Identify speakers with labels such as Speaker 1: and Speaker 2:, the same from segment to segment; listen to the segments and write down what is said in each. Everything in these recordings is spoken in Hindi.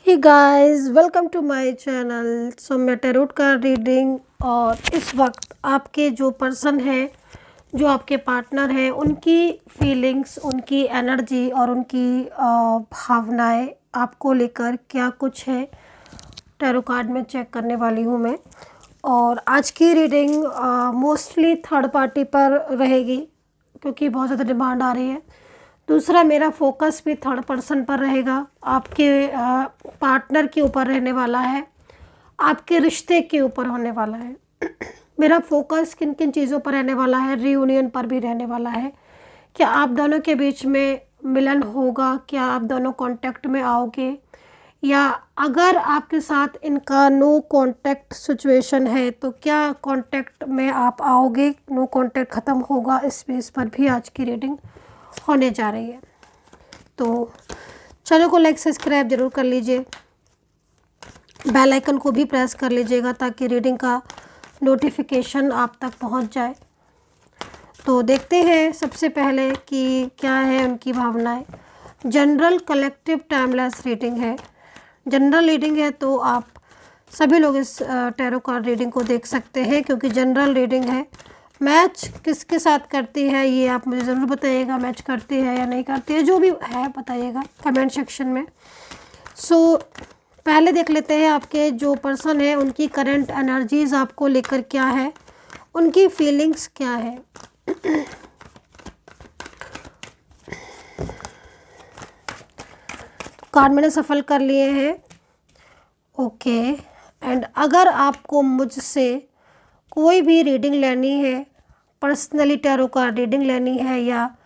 Speaker 1: Hey guys, welcome to my channel. So मैं टैरोट कार्ड रीडिंग और इस वक्त आपके जो पर्सन है, जो आपके पार्टनर है, उनकी फीलिंग्स, उनकी एनर्जी और उनकी भावनाएं आपको लेकर क्या कुछ है, टैरो कार्ड में चेक करने वाली हूँ मैं। और आज की रीडिंग मोस्टली थर्ड पार्टी पर रहेगी क्योंकि बहुत ज़्यादा डिमांड आ रही है। दूसरा, मेरा फोकस भी थर्ड पर्सन पर रहेगा, आपके पार्टनर के ऊपर रहने वाला है, आपके रिश्ते के ऊपर होने वाला है। मेरा फोकस किन किन चीज़ों पर रहने वाला है, रीयूनियन पर भी रहने वाला है। क्या आप दोनों के बीच में मिलन होगा, क्या आप दोनों कांटेक्ट में आओगे, या अगर आपके साथ इनका नो कांटेक्ट सिचुएशन है तो क्या कांटेक्ट में आप आओगे, नो कांटेक्ट ख़त्म होगा। इस बेस पर भी आज की रीडिंग होने जा रही है। तो चैनल को लाइक सब्सक्राइब ज़रूर कर लीजिए, बेल आइकन को भी प्रेस कर लीजिएगा ताकि रीडिंग का नोटिफिकेशन आप तक पहुंच जाए। तो देखते हैं सबसे पहले कि क्या है उनकी भावनाएं। जनरल कलेक्टिव टाइमलेस रीडिंग है। जनरल रीडिंग है तो आप सभी लोग इस टैरो कार्ड रीडिंग को देख सकते हैं क्योंकि जनरल रीडिंग है। मैच किसके साथ करती है ये आप मुझे ज़रूर बताइएगा, मैच करती है या नहीं करती है, जो भी है बताइएगा कमेंट सेक्शन में। सो पहले देख लेते हैं आपके जो पर्सन है उनकी करंट एनर्जीज आपको लेकर क्या है, उनकी फीलिंग्स क्या है। कार्ड मैंने सफल कर लिए हैं। ओके, एंड अगर आपको मुझसे कोई भी रीडिंग लेनी है, पर्सनली टैरो कार्ड रीडिंग लेनी है, या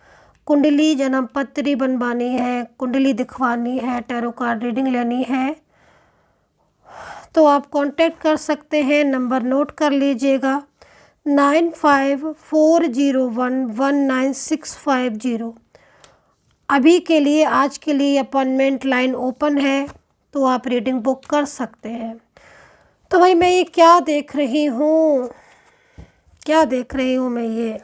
Speaker 1: कुंडली जन्म पत्री बनवानी है, कुंडली दिखवानी है, टैरो कार्ड रीडिंग लेनी है, तो आप कांटेक्ट कर सकते हैं। नंबर नोट कर लीजिएगा, 9540119650। अभी के लिए, आज के लिए अपॉइंटमेंट लाइन ओपन है, तो आप रीडिंग बुक कर सकते हैं। तो भाई मैं ये क्या देख रही हूँ, क्या देख रही हूँ मैं, ये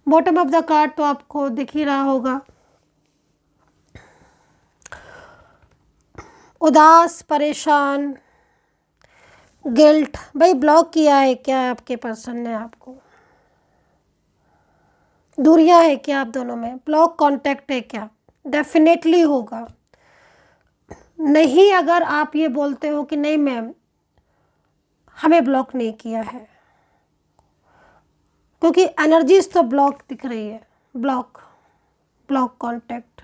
Speaker 1: बॉटम ऑफ द कार्ड तो आपको दिख ही रहा होगा। उदास, परेशान, गिल्ट। भाई ब्लॉक किया है क्या आपके पर्सन ने आपको, दूरियां है क्या आप दोनों में, ब्लॉक कांटेक्ट है क्या, डेफिनेटली होगा। नहीं, अगर आप ये बोलते हो कि नहीं मैम हमें ब्लॉक नहीं किया है, क्योंकि एनर्जीज तो ब्लॉक दिख रही है, ब्लॉक कांटेक्ट।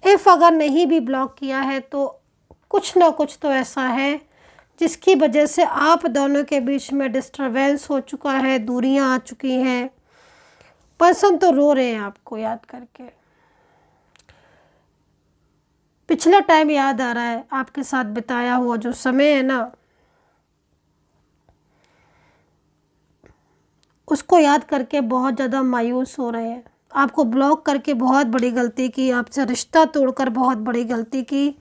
Speaker 1: इफ़ अगर नहीं भी ब्लॉक किया है तो कुछ ना कुछ तो ऐसा है जिसकी वजह से आप दोनों के बीच में डिस्टरबेंस हो चुका है, दूरियां आ चुकी हैं। पर्सन तो रो रहे हैं आपको याद करके, पिछला टाइम याद आ रहा है, आपके साथ बिताया हुआ जो समय है ना, उसको याद करके बहुत ज़्यादा मायूस हो रहे हैं। आपको ब्लॉक करके बहुत बड़ी गलती की, आपसे रिश्ता तोड़कर बहुत बड़ी गलती की,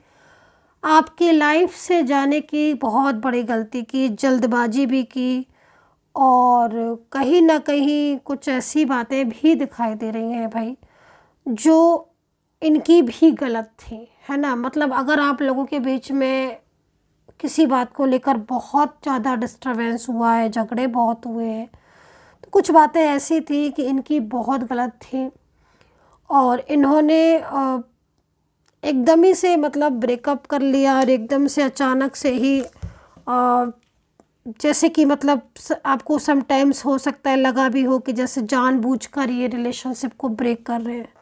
Speaker 1: आपकी लाइफ से जाने की बहुत बड़ी गलती की, जल्दबाजी भी की, और कहीं ना कहीं कुछ ऐसी बातें भी दिखाई दे रही हैं भाई जो इनकी भी गलत थी, है ना। मतलब अगर आप लोगों के बीच में किसी बात को लेकर बहुत ज़्यादा डिस्टरबेंस हुआ है, झगड़े बहुत हुए हैं, तो कुछ बातें ऐसी थी कि इनकी बहुत गलत थी और इन्होंने एकदम ही से मतलब ब्रेकअप कर लिया, और एकदम से अचानक से ही जैसे कि मतलब आपको समटाइम्स हो सकता है लगा भी हो कि जैसे जानबूझकर ये रिलेशनशिप को ब्रेक कर रहे हैं।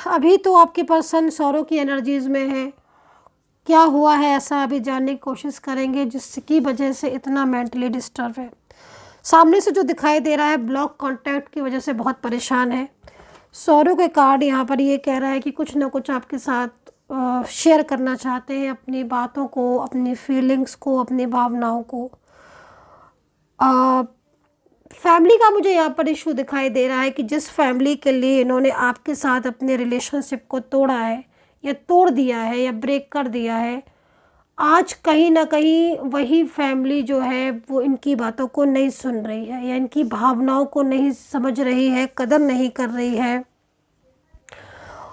Speaker 1: अभी तो आपके पर्सन सौरों की एनर्जीज़ में है। क्या हुआ है ऐसा अभी जानने की कोशिश करेंगे जिसकी वजह से इतना मेंटली डिस्टर्ब है। सामने से जो दिखाई दे रहा है ब्लॉक कांटेक्ट की वजह से बहुत परेशान है। सौरों के कार्ड यहाँ पर ये कह रहा है कि कुछ ना कुछ आपके साथ शेयर करना चाहते हैं, अपनी बातों को, अपनी फीलिंग्स को, अपनी भावनाओं को। फैमिली का मुझे यहाँ पर इशू दिखाई दे रहा है कि जिस फैमिली के लिए इन्होंने आपके साथ अपने रिलेशनशिप को तोड़ा है, या तोड़ दिया है, या ब्रेक कर दिया है, आज कहीं ना कहीं वही फैमिली जो है वो इनकी बातों को नहीं सुन रही है, या इनकी भावनाओं को नहीं समझ रही है, कदर नहीं कर रही है।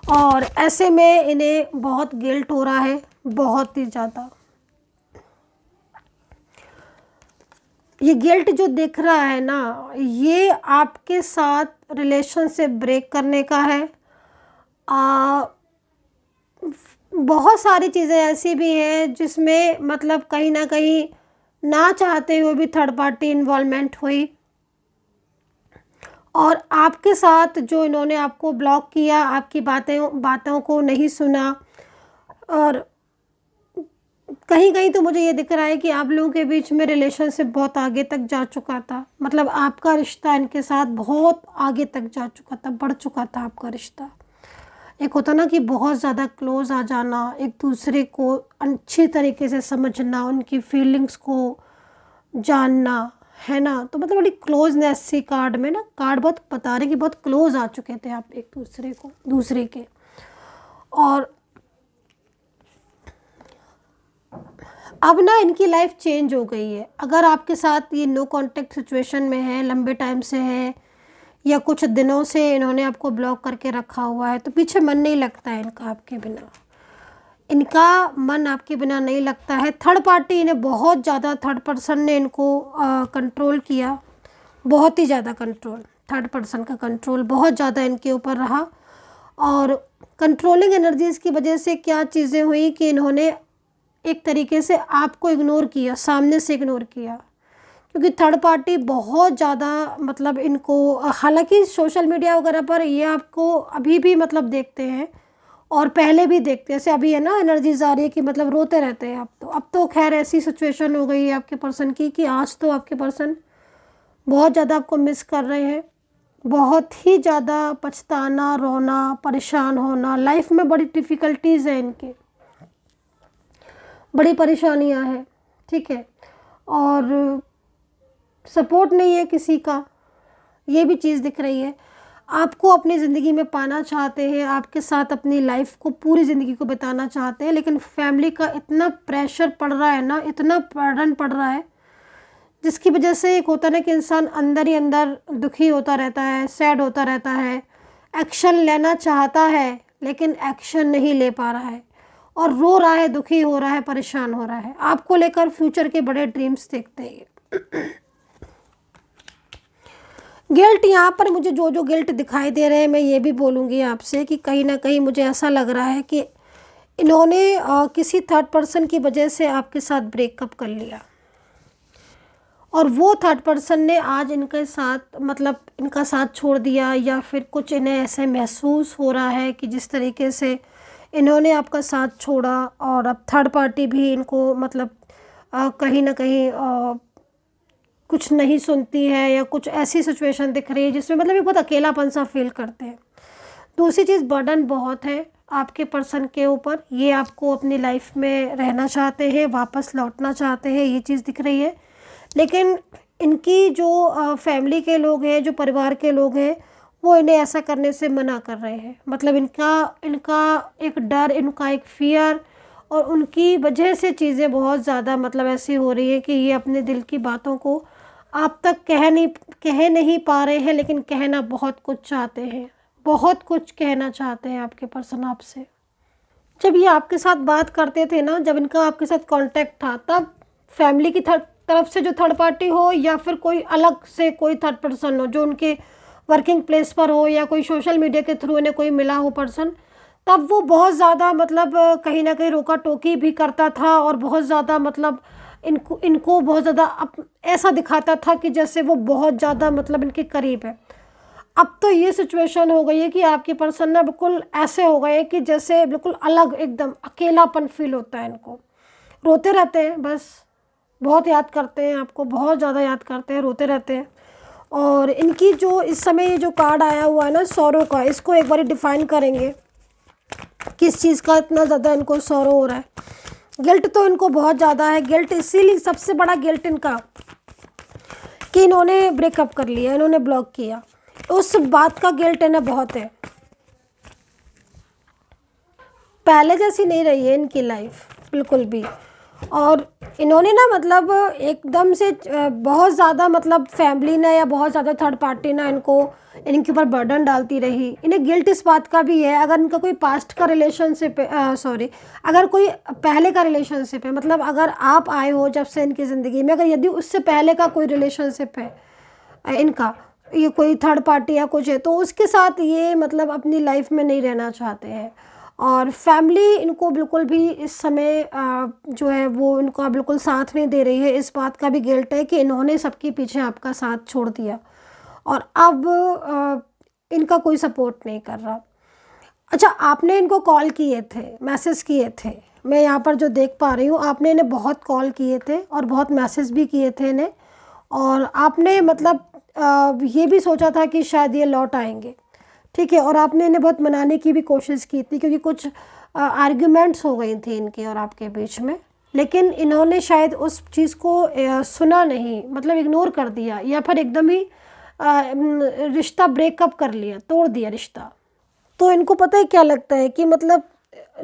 Speaker 1: और ऐसे में इन्हें बहुत गिल्ट हो रहा है, बहुत ही ज़्यादा। ये गिल्ट जो दिख रहा है ना, ये आपके साथ रिलेशनशिप ब्रेक करने का है। बहुत सारी चीज़ें ऐसी भी हैं जिसमें मतलब कहीं ना कहीं ना चाहते हुए भी थर्ड पार्टी इन्वॉल्वमेंट हुई, और आपके साथ जो इन्होंने आपको ब्लॉक किया, आपकी बातों को नहीं सुना, और कहीं कहीं तो मुझे ये दिख रहा है कि आप लोगों के बीच में रिलेशनशिप बहुत आगे तक जा चुका था। मतलब आपका रिश्ता इनके साथ बहुत आगे तक जा चुका था, बढ़ चुका था आपका रिश्ता। एक होता ना कि बहुत ज़्यादा क्लोज आ जाना, एक दूसरे को अच्छी तरीके से समझना, उनकी फीलिंग्स को जानना, है ना। तो मतलब बड़ी क्लोजनेस सी कार्ड में ना, कार्ड बहुत बता रहे कि बहुत क्लोज आ चुके थे आप एक दूसरे के। और अब ना इनकी लाइफ चेंज हो गई है। अगर आपके साथ ये नो कांटेक्ट सिचुएशन में है, लंबे टाइम से है, या कुछ दिनों से इन्होंने आपको ब्लॉक करके रखा हुआ है, तो पीछे मन नहीं लगता है इनका आपके बिना। इनका मन आपके बिना नहीं लगता है। थर्ड पार्टी इन्हें बहुत ज़्यादा, थर्ड पर्सन ने इनको कंट्रोल किया, बहुत ही ज़्यादा कंट्रोल। थर्ड पर्सन का कंट्रोल बहुत ज़्यादा इनके ऊपर रहा, और कंट्रोलिंग एनर्जीज़ की वजह से क्या चीज़ें हुई कि इन्होंने एक तरीके से आपको इग्नोर किया, सामने से इग्नोर किया। क्योंकि थर्ड पार्टी बहुत ज़्यादा मतलब इनको, हालांकि सोशल मीडिया वगैरह पर ये आपको अभी भी मतलब देखते हैं, और पहले भी देखते हैं। जैसे अभी है ना, एनर्जीज आ रही है कि मतलब रोते रहते हैं। अब तो खैर ऐसी सिचुएशन हो गई है आपके पर्सन की कि आज तो आपके पर्सन बहुत ज़्यादा आपको मिस कर रहे हैं। बहुत ही ज़्यादा पछताना, रोना, परेशान होना, लाइफ में बड़ी डिफ़िकल्टीज़ है इनके, बड़ी परेशानियां हैं, ठीक है। और सपोर्ट नहीं है किसी का, ये भी चीज़ दिख रही है। आपको अपनी ज़िंदगी में पाना चाहते हैं, आपके साथ अपनी लाइफ को, पूरी ज़िंदगी को बिताना चाहते हैं, लेकिन फैमिली का इतना प्रेशर पड़ रहा है ना, इतना बर्डन पड़ रहा है, जिसकी वजह से एक होता है ना कि इंसान अंदर ही अंदर दुखी होता रहता है, सैड होता रहता है, एक्शन लेना चाहता है लेकिन एक्शन नहीं ले पा रहा है, और रो रहा है, दुखी हो रहा है, परेशान हो रहा है। आपको लेकर फ्यूचर के बड़े ड्रीम्स देखते हैं। गिल्ट, यहाँ पर मुझे जो जो गिल्ट दिखाई दे रहे हैं, मैं ये भी बोलूँगी आपसे कि कहीं ना कहीं मुझे ऐसा लग रहा है कि इन्होंने किसी थर्ड पर्सन की वजह से आपके साथ ब्रेकअप कर लिया, और वो थर्ड पर्सन ने आज इनके साथ मतलब इनका साथ छोड़ दिया, या फिर कुछ इन्हें ऐसे महसूस हो रहा है कि जिस तरीके से इन्होंने आपका साथ छोड़ा, और अब थर्ड पार्टी भी इनको मतलब कहीं ना कहीं कुछ नहीं सुनती है, या कुछ ऐसी सिचुएशन दिख रही है जिसमें मतलब ये बहुत अकेलापन सा फील करते हैं। दूसरी चीज़, बर्डन बहुत है आपके पर्सन के ऊपर। ये आपको अपनी लाइफ में रहना चाहते हैं, वापस लौटना चाहते हैं, ये चीज़ दिख रही है। लेकिन इनकी जो फैमिली के लोग हैं, जो परिवार के लोग हैं, वो इन्हें ऐसा करने से मना कर रहे हैं। मतलब इनका एक डर, इनका एक फियर, और उनकी वजह से चीज़ें बहुत ज़्यादा मतलब ऐसी हो रही है कि ये अपने दिल की बातों को आप तक कह नहीं पा रहे हैं, लेकिन कहना बहुत कुछ चाहते हैं, बहुत कुछ कहना चाहते हैं आपके पर्सन आपसे। जब ये आपके साथ बात करते थे ना, जब इनका आपके साथ कांटेक्ट था, तब फैमिली की तरफ से जो थर्ड पार्टी हो, या फिर कोई अलग से कोई थर्ड पर्सन हो जो उनके वर्किंग प्लेस पर हो, या कोई सोशल मीडिया के थ्रू इन्हें कोई मिला हो पर्सन, तब वो बहुत ज़्यादा मतलब कहीं ना कहीं रोका टोकी भी करता था, और बहुत ज़्यादा मतलब इनको बहुत ज़्यादा ऐसा दिखाता था कि जैसे वो बहुत ज़्यादा मतलब इनके करीब है। अब तो ये सिचुएशन हो गई है कि आपके पर्सन ना बिल्कुल ऐसे हो गए कि जैसे बिल्कुल अलग, एकदम अकेलापन फील होता है इनको। रोते रहते हैं बस, बहुत याद करते हैं आपको, बहुत ज़्यादा याद करते हैं, रोते रहते हैं। और इनकी जो इस समय जो कार्ड आया हुआ है ना, सौरों का, इसको एक बार डिफाइन करेंगे किस चीज़ का इतना ज़्यादा इनको सौरो हो रहा है। गिल्ट तो इनको बहुत ज़्यादा है। गिल्ट इसीलिए सबसे बड़ा गिल्ट इनका कि इन्होंने ब्रेकअप कर लिया, इन्होंने ब्लॉक किया, उस बात का गिल्ट इन्हें बहुत है। पहले जैसी नहीं रही है इनकी लाइफ बिल्कुल भी। और इन्होंने ना मतलब एकदम से बहुत ज़्यादा मतलब फैमिली ने या बहुत ज़्यादा थर्ड पार्टी ना इनके ऊपर बर्डन डालती रही। इन्हें गिल्ट इस बात का भी है, अगर इनका कोई पास्ट का रिलेशनशिप है, सॉरी, अगर कोई पहले का रिलेशनशिप है, मतलब अगर आप आए हो जब से इनकी ज़िंदगी में, अगर यदि उससे पहले का कोई रिलेशनशिप है इनका, ये कोई थर्ड पार्टी या कुछ है, तो उसके साथ ये मतलब अपनी लाइफ में नहीं रहना चाहते हैं। और फैमिली इनको बिल्कुल भी इस समय जो है वो इनका बिल्कुल साथ नहीं दे रही है। इस बात का भी गिल्ट है कि इन्होंने सबके पीछे आपका साथ छोड़ दिया और अब इनका कोई सपोर्ट नहीं कर रहा। अच्छा, आपने इनको कॉल किए थे, मैसेज किए थे, मैं यहाँ पर जो देख पा रही हूँ, आपने इन्हें बहुत कॉल किए थे और बहुत मैसेज भी किए थे इन्हें, और आपने मतलब ये भी सोचा था कि शायद ये लौट आएंगे, ठीक है, और आपने इन्हें बहुत मनाने की भी कोशिश की थी क्योंकि कुछ आर्ग्यूमेंट्स हो गई थी इनके और आपके बीच में, लेकिन इन्होंने शायद उस चीज़ को सुना नहीं, मतलब इग्नोर कर दिया, या फिर एकदम ही रिश्ता ब्रेकअप कर लिया, तोड़ दिया रिश्ता। तो इनको पता है क्या लगता है कि मतलब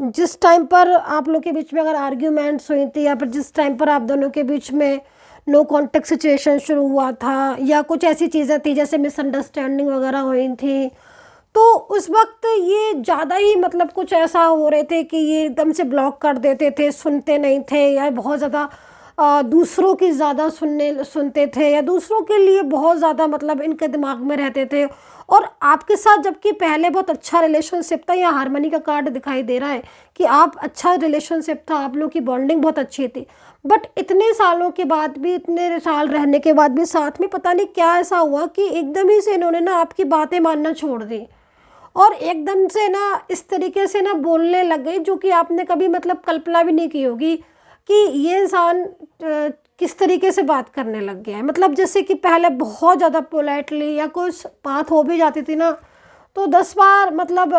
Speaker 1: जिस टाइम पर आप लोग के बीच में अगर आर्ग्यूमेंट्स हुई थी, या फिर जिस टाइम पर आप दोनों के बीच में नो कॉन्टेक्ट सिचुएशन शुरू हुआ था, या कुछ ऐसी चीज़ें थी जैसे मिसअंडरस्टैंडिंग वगैरह हुई थी, तो उस वक्त ये ज़्यादा ही मतलब कुछ ऐसा हो रहे थे कि ये एकदम से ब्लॉक कर देते थे, सुनते नहीं थे, या बहुत ज़्यादा दूसरों की ज़्यादा सुनते थे, या दूसरों के लिए बहुत ज़्यादा मतलब इनके दिमाग में रहते थे। और आपके साथ जबकि पहले बहुत अच्छा रिलेशनशिप था, या हारमोनी का कार्ड दिखाई दे रहा है कि आप अच्छा रिलेशनशिप था, आप लोग की बॉन्डिंग बहुत अच्छी थी, बट इतने सालों के बाद भी, इतने साल रहने के बाद भी साथ में पता नहीं क्या ऐसा हुआ कि एकदम ही से इन्होंने ना आपकी बातें मानना छोड़ दी और एकदम से ना इस तरीके से ना बोलने लग गई जो कि आपने कभी मतलब कल्पना भी नहीं की होगी कि ये इंसान किस तरीके से बात करने लग गया है। मतलब जैसे कि पहले बहुत ज़्यादा पोलाइटली या कुछ बात हो भी जाती थी ना, तो 10 बार मतलब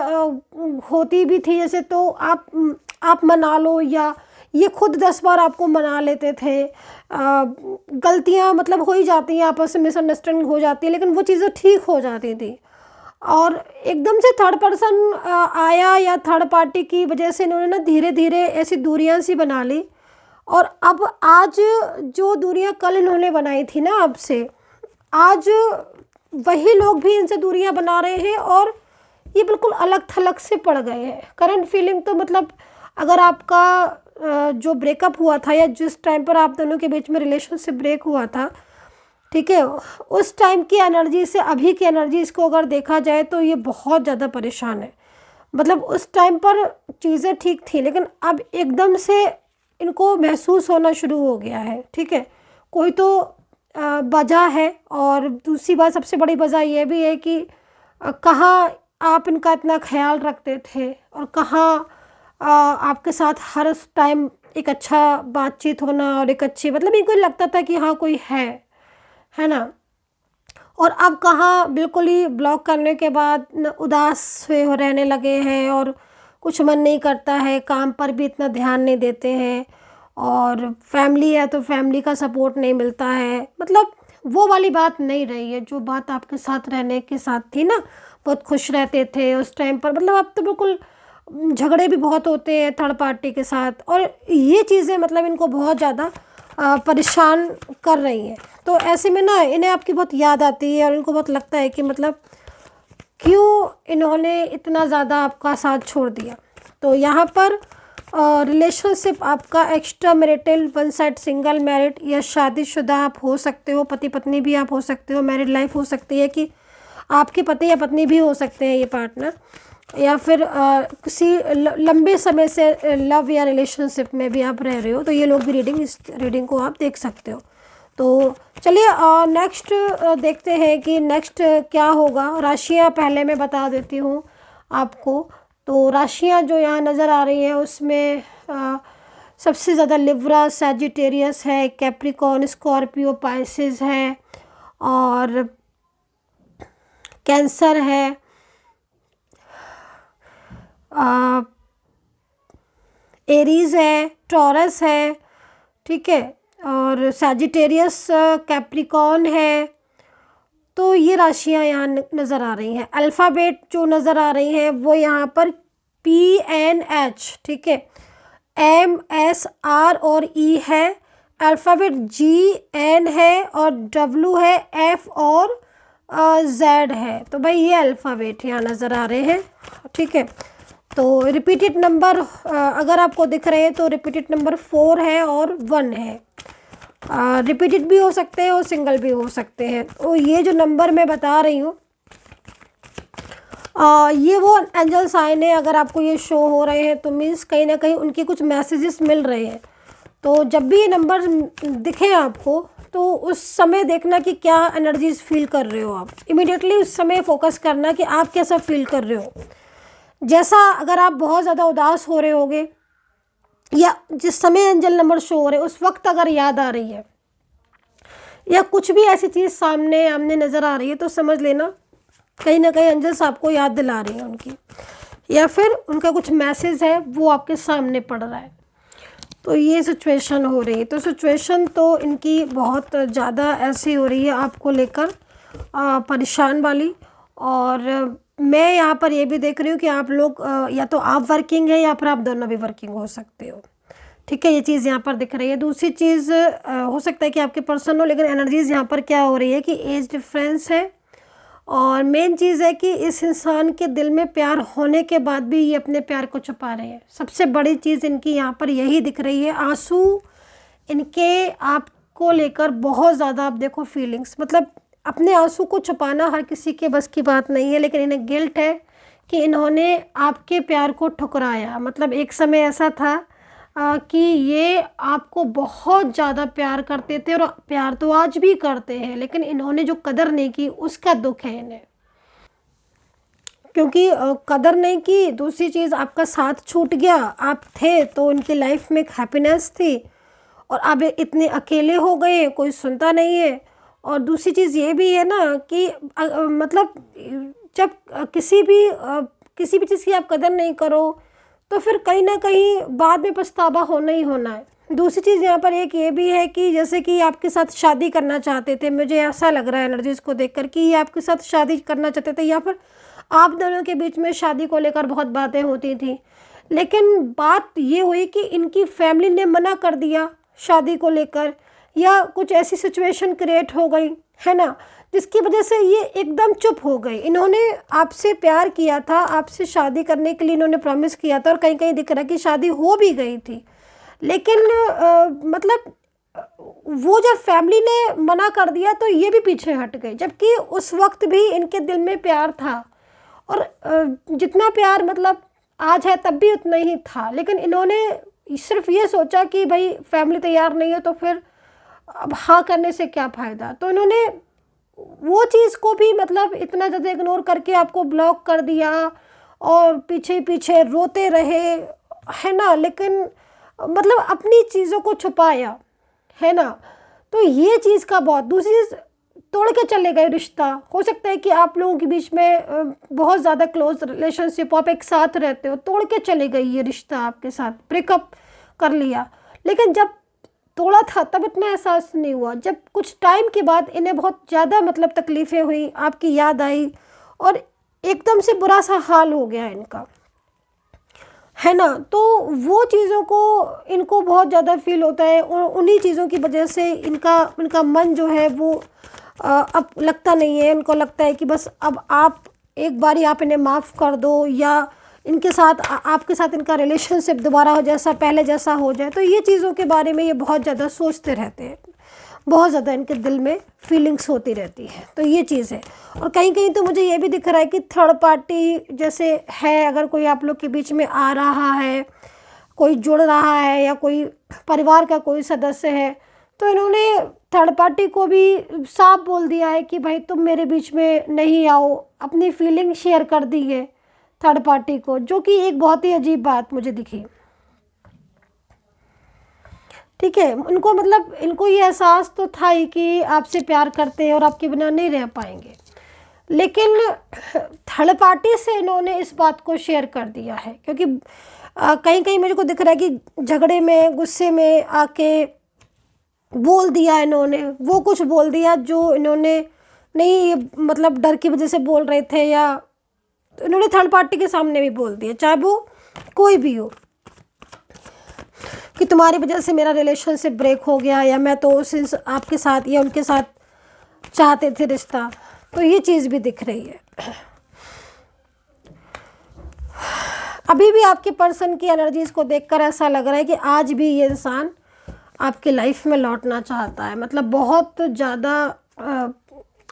Speaker 1: होती भी थी जैसे, तो आप मना लो, या ये खुद 10 बार आपको मना लेते थे। गलतियाँ मतलब हो ही जाती हैं, आपस में मिसअंडरस्टैंडिंग हो जाती है, लेकिन वो चीज़ें ठीक हो जाती थी। और एकदम से थर्ड पर्सन आया, या थर्ड पार्टी की वजह से इन्होंने ना धीरे धीरे ऐसी दूरियां सी बना ली, और अब आज जो दूरियां कल इन्होंने बनाई थी ना आपसे, आज वही लोग भी इनसे दूरियां बना रहे हैं, और ये बिल्कुल अलग थलग से पड़ गए हैं। करंट फीलिंग तो मतलब अगर आपका जो ब्रेकअप हुआ था, या जिस टाइम पर आप दोनों के बीच में रिलेशनशिप ब्रेक हुआ था, ठीक है, उस टाइम की एनर्जी से अभी की एनर्जी इसको अगर देखा जाए तो ये बहुत ज़्यादा परेशान है। मतलब उस टाइम पर चीज़ें ठीक थी, लेकिन अब एकदम से इनको महसूस होना शुरू हो गया है, ठीक है, कोई तो वजह है। और दूसरी बात, सबसे बड़ी वजह यह भी है कि कहाँ आप इनका इतना ख्याल रखते थे, और कहाँ आपके साथ हर टाइम एक अच्छा बातचीत होना, और एक अच्छी मतलब इनको लगता था कि हाँ कोई है ना। और अब कहाँ बिल्कुल ही ब्लॉक करने के बाद उदास से हो रहने लगे हैं, और कुछ मन नहीं करता है, काम पर भी इतना ध्यान नहीं देते हैं, और फैमिली है तो फैमिली का सपोर्ट नहीं मिलता है। मतलब वो वाली बात नहीं रही है जो बात आपके साथ रहने के साथ थी ना, बहुत खुश रहते थे उस टाइम पर। मतलब अब तो बिल्कुल झगड़े भी बहुत होते हैं थर्ड पार्टी के साथ, और ये चीज़ें मतलब इनको बहुत ज़्यादा परेशान कर रही हैं। तो ऐसे में ना इन्हें आपकी बहुत याद आती है, और इनको बहुत लगता है कि मतलब क्यों इन्होंने इतना ज़्यादा आपका साथ छोड़ दिया। तो यहाँ पर रिलेशनशिप आपका extra marital, one side, single, married या शादीशुदा आप हो सकते हो, पति पत्नी भी आप हो सकते हो, मैरिड लाइफ हो सकती है कि आपके पति या पत्नी भी हो सकते हैं ये पार्टनर, या फिर किसी लंबे समय से लव या रिलेशनशिप में भी आप रह रहे हो, तो ये लोग भी इस रीडिंग को आप देख सकते हो। तो चलिए नेक्स्ट देखते हैं कि नेक्स्ट क्या होगा। राशियाँ पहले मैं बता देती हूँ आपको। तो राशियाँ जो यहाँ नज़र आ रही हैं उसमें सबसे ज़्यादा लिब्रा, सैजिटेरियस है, कैप्रिकॉर्न, स्कॉर्पियो, पाइसेस है, और कैंसर है, एरीज है, टॉरस है, ठीक है, और सैजिटेरियस, कैप्रिकॉर्न है। तो ये राशियां यहाँ नज़र आ रही हैं। अल्फ़ाबेट जो नज़र आ रही हैं वो यहाँ पर PNH, ठीक है, MSR और E है, अल्फ़ाबेट GN है और W है, F और Z है। तो भाई ये अल्फ़ाबेट यहाँ नज़र आ रहे हैं, ठीक है। तो रिपीटेड नंबर अगर आपको दिख रहे हैं तो रिपीटेड नंबर 4 है और 1 है। रिपीटेड भी हो सकते हैं और सिंगल भी हो सकते हैं। तो ये जो नंबर मैं बता रही हूँ ये वो एंजल साइन है। अगर आपको ये शो हो रहे हैं तो मीन्स कहीं ना कहीं उनके कुछ मैसेजेस मिल रहे हैं। तो जब भी ये नंबर दिखे आपको तो उस समय देखना कि क्या एनर्जीज फील कर रहे हो आप। इमीडिएटली उस समय फोकस करना कि आप कैसा फील कर रहे हो। जैसा अगर आप बहुत ज़्यादा उदास हो रहे होगे या जिस समय एंजल नंबर शो हो रहे उस वक्त अगर याद आ रही है या कुछ भी ऐसी चीज़ सामने आमने नज़र आ रही है तो समझ लेना कहीं ना कहीं एंजल्स आपको याद दिला रही हैं उनकी, या फिर उनका कुछ मैसेज है वो आपके सामने पड़ रहा है। तो ये सिचुएशन हो रही है। तो सिचुएशन तो इनकी बहुत ज़्यादा ऐसी हो रही है आपको लेकर परेशान वाली। और मैं यहाँ पर ये भी देख रही हूँ कि आप लोग या तो आप वर्किंग है या फिर आप दोनों भी वर्किंग हो सकते हो, ठीक है। ये चीज़ यहाँ पर दिख रही है। दूसरी चीज़ हो सकता है कि आपके पर्सन हो, लेकिन एनर्जीज़ यहाँ पर क्या हो रही है कि एज डिफरेंस है। और मेन चीज़ है कि इस इंसान के दिल में प्यार होने के बाद भी ये अपने प्यार को छुपा रहे हैं। सबसे बड़ी चीज़ इनकी यहाँ पर यही दिख रही है। आंसू इनके आपको लेकर बहुत ज़्यादा, आप देखो फीलिंग्स, मतलब अपने आंसू को छुपाना हर किसी के बस की बात नहीं है, लेकिन इन्हें गिल्ट है कि इन्होंने आपके प्यार को ठुकराया। मतलब एक समय ऐसा था कि ये आपको बहुत ज़्यादा प्यार करते थे और प्यार तो आज भी करते हैं, लेकिन इन्होंने जो कदर नहीं की उसका दुख है इन्हें, क्योंकि कदर नहीं की। दूसरी चीज़ आपका साथ छूट गया, आप थे तो उनकी लाइफ में एक हैप्पीनेस थी और अब इतने अकेले हो गए, कोई सुनता नहीं है। और दूसरी चीज़ ये भी है ना कि मतलब जब किसी भी चीज़ की आप कदर नहीं करो तो फिर कहीं ना कहीं बाद में पछतावा होना ही होना है। दूसरी चीज़ यहाँ पर एक ये भी है कि जैसे कि आपके साथ शादी करना चाहते थे, मुझे ऐसा लग रहा है एनर्जीज़ को देखकर कि ये आपके साथ शादी करना चाहते थे, या फिर आप दोनों के बीच में शादी को लेकर बहुत बातें होती थी। लेकिन बात ये हुई कि इनकी फैमिली ने मना कर दिया शादी को लेकर, या कुछ ऐसी सिचुएशन क्रिएट हो गई है ना, जिसकी वजह से ये एकदम चुप हो गए। इन्होंने आपसे प्यार किया था, आपसे शादी करने के लिए इन्होंने प्रॉमिस किया था और कहीं कहीं दिख रहा है कि शादी हो भी गई थी, लेकिन मतलब वो जब फैमिली ने मना कर दिया तो ये भी पीछे हट गए, जबकि उस वक्त भी इनके दिल में प्यार था। और जितना प्यार मतलब आज है तब भी उतना ही था, लेकिन इन्होंने सिर्फ ये सोचा कि भाई फैमिली तैयार नहीं है तो फिर अब हाँ करने से क्या फ़ायदा। तो इन्होंने वो चीज़ को भी मतलब इतना ज़्यादा इग्नोर करके आपको ब्लॉक कर दिया और पीछे पीछे रोते रहे, है ना, लेकिन मतलब अपनी चीज़ों को छुपाया, है ना। तो ये चीज़ का बहुत। दूसरी चीज़, तोड़ के चले गए रिश्ता। हो सकता है कि आप लोगों के बीच में बहुत ज़्यादा क्लोज रिलेशनशिप, आप एक साथ रहते हो, तोड़ के चले गई ये रिश्ता आपके साथ, ब्रेकअप कर लिया। लेकिन जब तोड़ा था तब इतना एहसास नहीं हुआ, जब कुछ टाइम के बाद इन्हें बहुत ज़्यादा मतलब तकलीफ़ें हुई, आपकी याद आई और एकदम से बुरा सा हाल हो गया इनका, है ना। तो वो चीज़ों को इनको बहुत ज़्यादा फील होता है और उन्हीं चीज़ों की वजह से इनका मन जो है वो अब लगता नहीं है। इनको लगता है कि बस अब आप एक बारी आप इन्हें माफ़ कर दो, या इनके साथ आपके साथ इनका रिलेशनशिप दोबारा हो जैसा पहले जैसा हो जाए। तो ये चीज़ों के बारे में ये बहुत ज़्यादा सोचते रहते हैं, बहुत ज़्यादा इनके दिल में फीलिंग्स होती रहती है। तो ये चीज़ है। और कहीं कहीं तो मुझे ये भी दिख रहा है कि थर्ड पार्टी जैसे है, अगर कोई आप लोग के बीच में आ रहा है, कोई जुड़ रहा है या कोई परिवार का कोई सदस्य है, तो इन्होंने थर्ड पार्टी को भी साफ बोल दिया है कि भाई तुम मेरे बीच में नहीं आओ। अपनी फीलिंग शेयर कर दी है थर्ड पार्टी को, जो कि एक बहुत ही अजीब बात मुझे दिखी, ठीक है। उनको मतलब इनको ये एहसास तो था ही कि आपसे प्यार करते हैं और आपके बिना नहीं रह पाएंगे, लेकिन थर्ड पार्टी से इन्होंने इस बात को शेयर कर दिया है। क्योंकि कहीं कहीं मुझे को दिख रहा है कि झगड़े में, गुस्से में आके बोल दिया इन्होंने, वो कुछ बोल दिया जो इन्होंने नहीं, मतलब डर की वजह से बोल रहे थे, या तो इन्होंने थर्ड पार्टी के सामने भी बोल दिया, चाहे वो कोई भी हो। कि तुम्हारी वजह से मेरा रिलेशनशिप ब्रेक हो गया, या मैं तो उस आपके साथ या उनके साथ चाहते थे रिश्ता। तो ये चीज़ भी दिख रही है। अभी भी आपके पर्सन की एनर्जीज़ को देखकर ऐसा लग रहा है कि आज भी ये इंसान आपकी लाइफ में लौटना चाहता है। मतलब बहुत ज़्यादा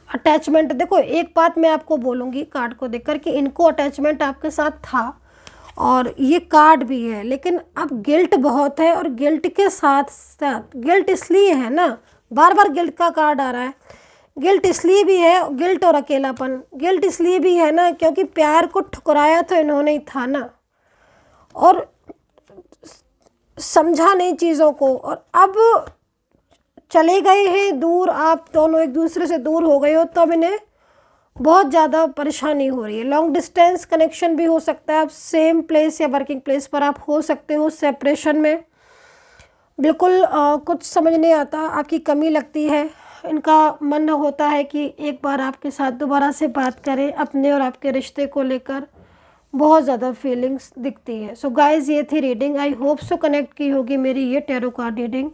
Speaker 1: अटैचमेंट। देखो, एक बात मैं आपको बोलूँगी कार्ड को देखकर कि इनको अटैचमेंट आपके साथ था और ये कार्ड भी है, लेकिन अब गिल्ट बहुत है। और गिल्ट के साथ साथ, गिल्ट इसलिए है ना, बार बार गिल्ट का कार्ड आ रहा है। गिल्ट इसलिए भी है, गिल्ट और अकेलापन, गिल्ट इसलिए भी है ना क्योंकि प्यार को ठुकराया तो इन्होंने ही था ना, और समझा नहीं चीज़ों को, और अब चले गए हैं दूर, आप दोनों एक दूसरे से दूर हो गए हो, तब इन्हें बहुत ज़्यादा परेशानी हो रही है। लॉन्ग डिस्टेंस कनेक्शन भी हो सकता है, आप सेम प्लेस या वर्किंग प्लेस पर आप हो सकते हो, सेपरेशन में बिल्कुल कुछ समझ नहीं आता, आपकी कमी लगती है। इनका मन होता है कि एक बार आपके साथ दोबारा से बात करें, अपने और आपके रिश्ते को लेकर बहुत ज़्यादा फीलिंग्स दिखती है। सो गाइज़, ये थी reading. I hope so connect की होगी मेरी ये टैरो कार्ड रीडिंग।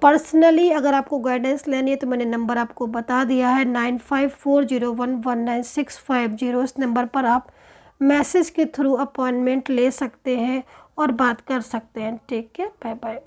Speaker 1: पर्सनली अगर आपको गाइडेंस लेनी है तो मैंने नंबर आपको बता दिया है 9540119650। इस नंबर पर आप मैसेज के थ्रू अपॉइंटमेंट ले सकते हैं और बात कर सकते हैं। Take care, bye bye.